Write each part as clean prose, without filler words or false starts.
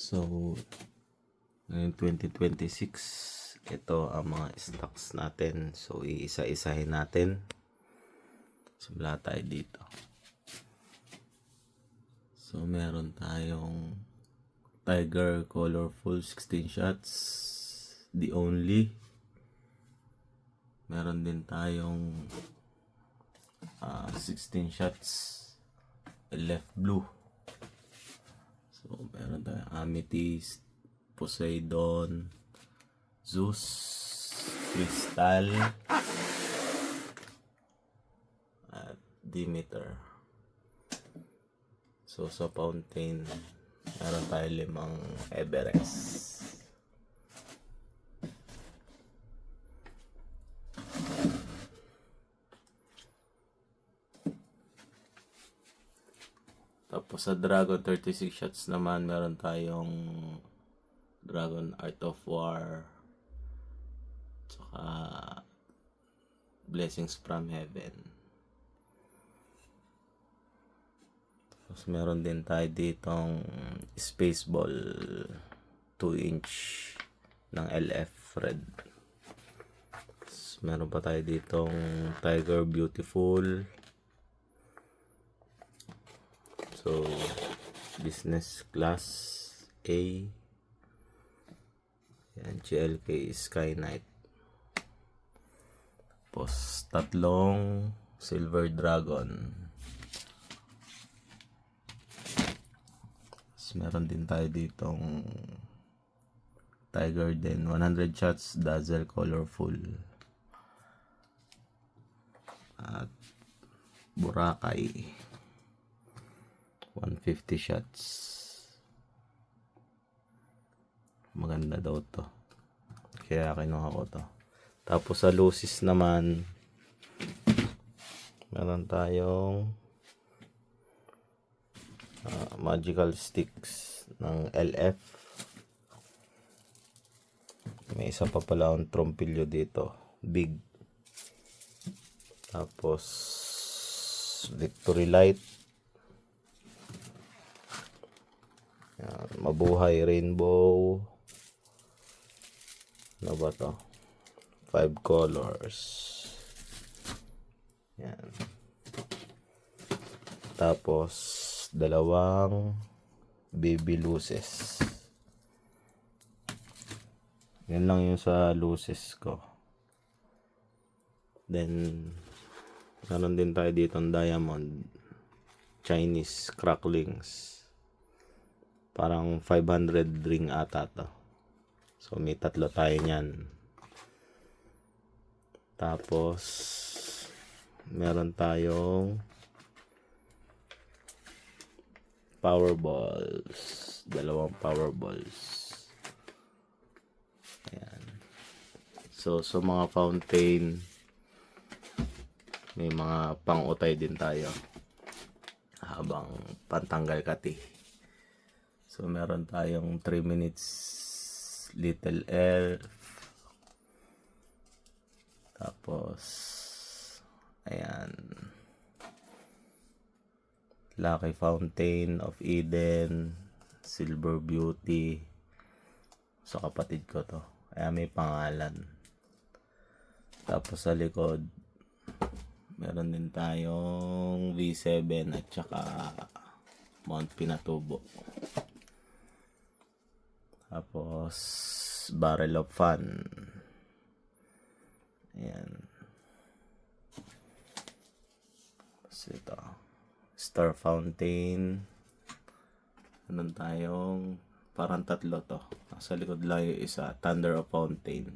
So, ngayong 2026, ito ang mga stocks natin. So, iisa-isahin natin. Simula tayo dito. So, meron tayong Tiger Colorful 16 shots. The Only. Meron din tayong 16 shots. Left Blue. So, meron tayong Amethyst, Poseidon, Zeus, Crystal, at Demeter. So, sa fountain, meron tayo 5 Everest. Tapos sa Dragon 36 shots naman, meron tayong Dragon Art of War, tsaka Blessings from Heaven. Tapos meron din tayo ditong Spaceball 2-inch ng LF Red. Tapos meron pa tayo ditong Tiger Beautiful. So, business class A. Yan, GLK Sky Knight. Tapos, 3 Silver Dragon. Tapos, meron din tayo ditong Tiger din. 100 shots, Dazzle Colorful. At Boracay. 150 shots. Maganda daw to. Kaya kinuha ko to. Tapos sa Lucis naman, meron tayong Magical Sticks ng LF. May isa pa pala akong trompilyo dito. Big. Tapos Victory Light. Yan, Mabuhay Rainbow. Ano ba to? 5 colors. Yan. Tapos 2 baby luces. Yan lang yung sa luces ko. Then meron din tayo dito ng diamond Chinese cracklings. Parang 500 ring ata to. So, may 3 tayo niyan. Tapos, meron tayong Powerballs. 2 Powerballs. Ayan. So, sa mga fountain, may mga pang-utay din tayo. Habang pantanggal kati. So, meron tayong 3 minutes Little Elf. Tapos, ayan. Lucky Fountain of Eden. Silver Beauty. So, kapatid ko to. Kaya may pangalan. Tapos, sa likod, meron din tayong V7 at saka Mount Pinatubo. Tapos, Barrel of Fun. Ayan. Tapos ito. Star Fountain. Meron tayong parang 3 to. Nasa likod lang yung isa. Thunder of Fountain.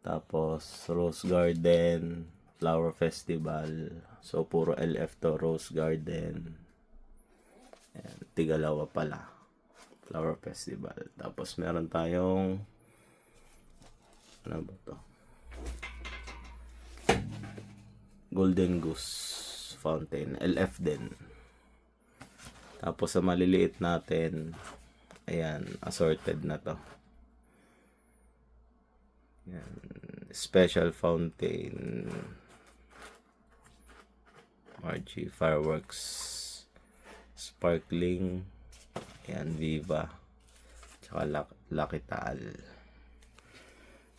Tapos, Rose Garden. Flower Festival. So, puro LF to. Rose Garden. Ayan. Tigalawa pala. Flower Festival. Tapos meron tayong ano ba to? Golden Goose Fountain. LF din. Tapos sa maliliit natin, ayan, assorted na to. Ayan. Special Fountain. Fireworks. Sparkling. Ayan, Viva. tsaka Lucky Taal.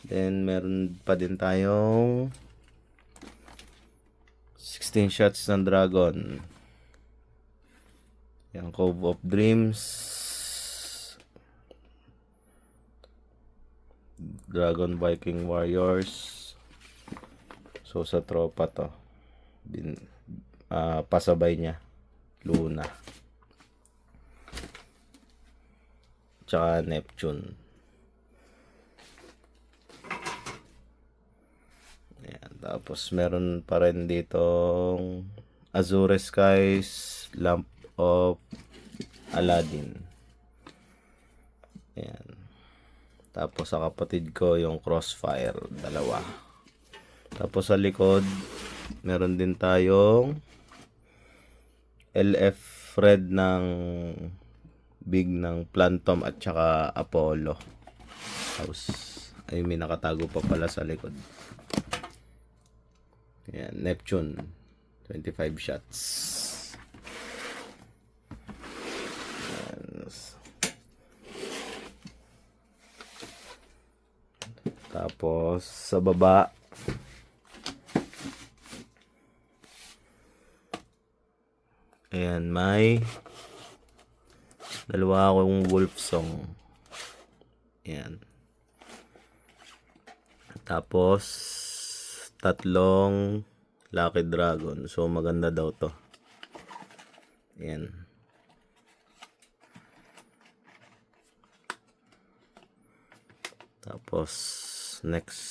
Then meron pa din tayong 16 shots ng Dragon. Yan, Cove of Dreams, Dragon Viking Warriors. So sa tropa to, pasabay niya Luna tsaka Neptune. Ayan, tapos meron pa rin ditong Azure Skies, Lamp of Aladdin. Ayan. Tapos sa kapatid ko yung Crossfire, dalawa. Tapos sa likod, meron din tayong LF Red ng Big ng Plantom at saka Apollo. Tapos ay may nakatago pa pala sa likod. Ayan, Neptune 25 shots. Ayan. Tapos sa baba, ayan, may dalawa akong Wolf Song. Ayan. Tapos tatlong Lucky Dragon. So maganda daw to. Ayan. Tapos next,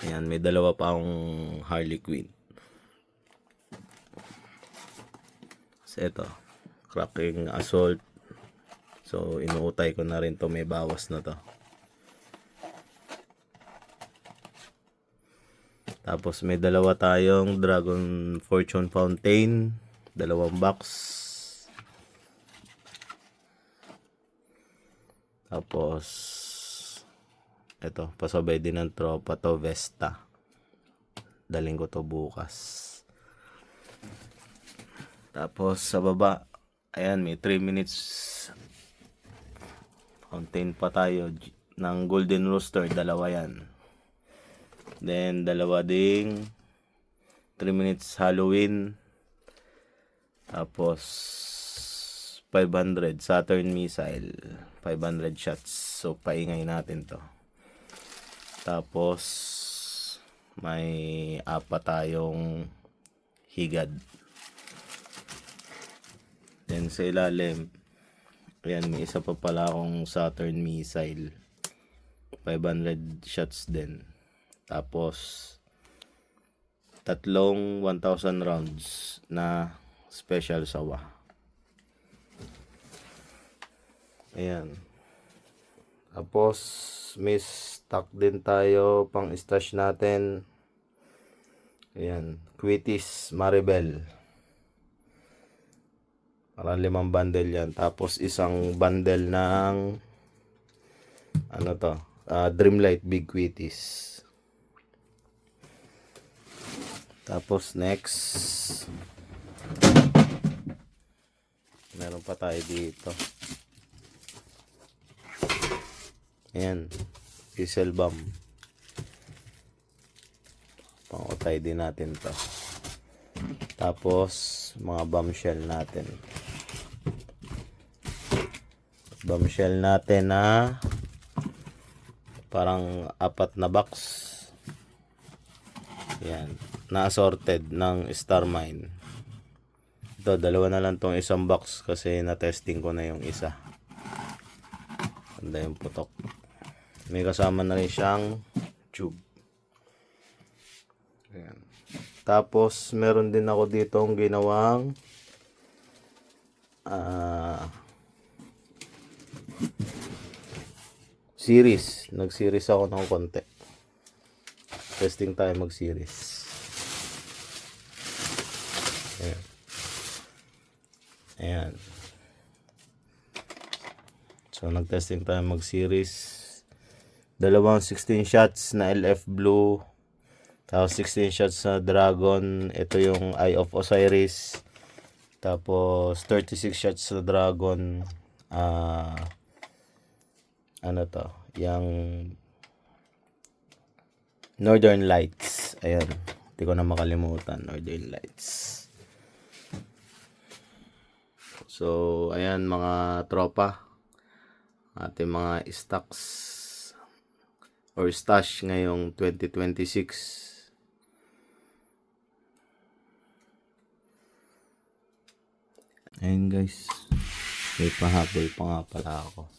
ayan, may dalawa pa akong Harley Quinn. So ito, Cracking Assault. So inuutay ko na rin to, may bawas na to. Tapos may dalawa tayong Dragon Fortune Fountain, dalawang box. Tapos ito, pasabay din ng tropa to, Vesta. Daling ko to bukas. Tapos sa baba, ayan, may 3 minutes fountain pa tayo ng Golden Rooster, dalawa yan. Then dalawa ding 3 minutes Halloween. Tapos 500 Saturn Missile, 500 shots. So paingay natin to. Tapos may apat tayong higad. Then sa ilalim, ayan, may isa pa pala akong Saturn Missile, 500 shots din. Tapos tatlong 1,000 rounds na special sawa. Ayan. Tapos may stock din tayo pang stash natin. Ayan, Quitis Maribel. Para 5 bundle yan. Tapos isang bundle ng ano to, Dreamlight Big Quitis. Tapos next, meron pa tayo dito. Ayan, Diesel Bomb. Pang-utay din natin to. Tapos mga bombshell natin. Bombshell natin na parang 4 na box. Ayan, na assorted ng Star Mine. Ito, dalawa na lang tong isang box kasi na-testing ko na yung isa. Ganda yung putok. May kasama na rin siyang tube. Ayan. Tapos meron din ako ditong ginawang series. Nag-series ako ng konti. Testing tayo mag-series. Ayan. Ayan. So nag-testing tayo mag-series. Dalawang 16 shots na LF Blue. Tapos 16 shots na Dragon. Ito yung Eye of Osiris. Tapos 36 shots na Dragon. ano to, yung Northern Lights. Ayan, hindi ko na makalimutan, Northern Lights. So, ayan mga tropa, ating mga stocks or stash ngayong 2026. Ayan guys, may pahabol pa nga pala ako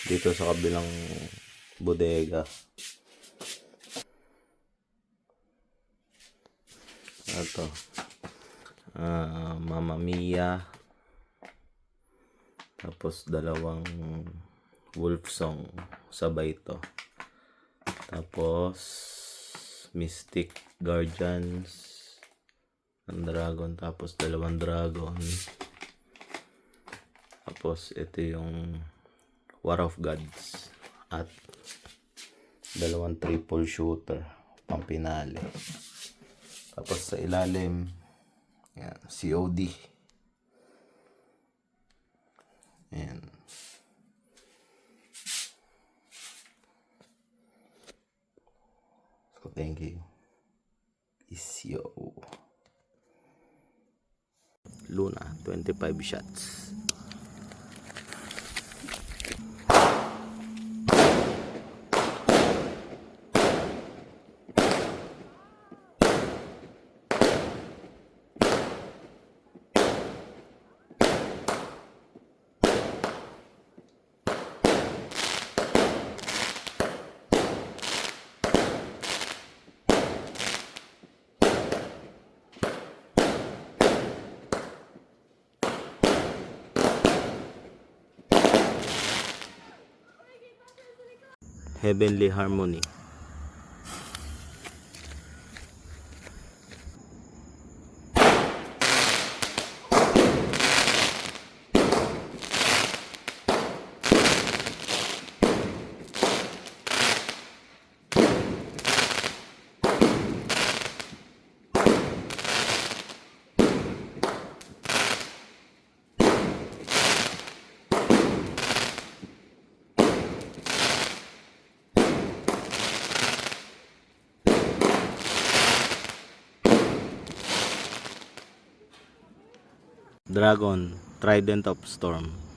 dito sa kabilang bodega. Ito, Mamma Mia, tapos dalawang Wolf Song sabay to, tapos Mystic Guardians ng Dragon, tapos dalawang Dragon, tapos ito yung War of Gods at dalawang triple shooter pang pinali. Tapos sa ilalim, yan, COD. Ayan. So, thank you. Isyo. Luna, 25 shots. Heavenly Harmony. Dragon, Trident of Storm.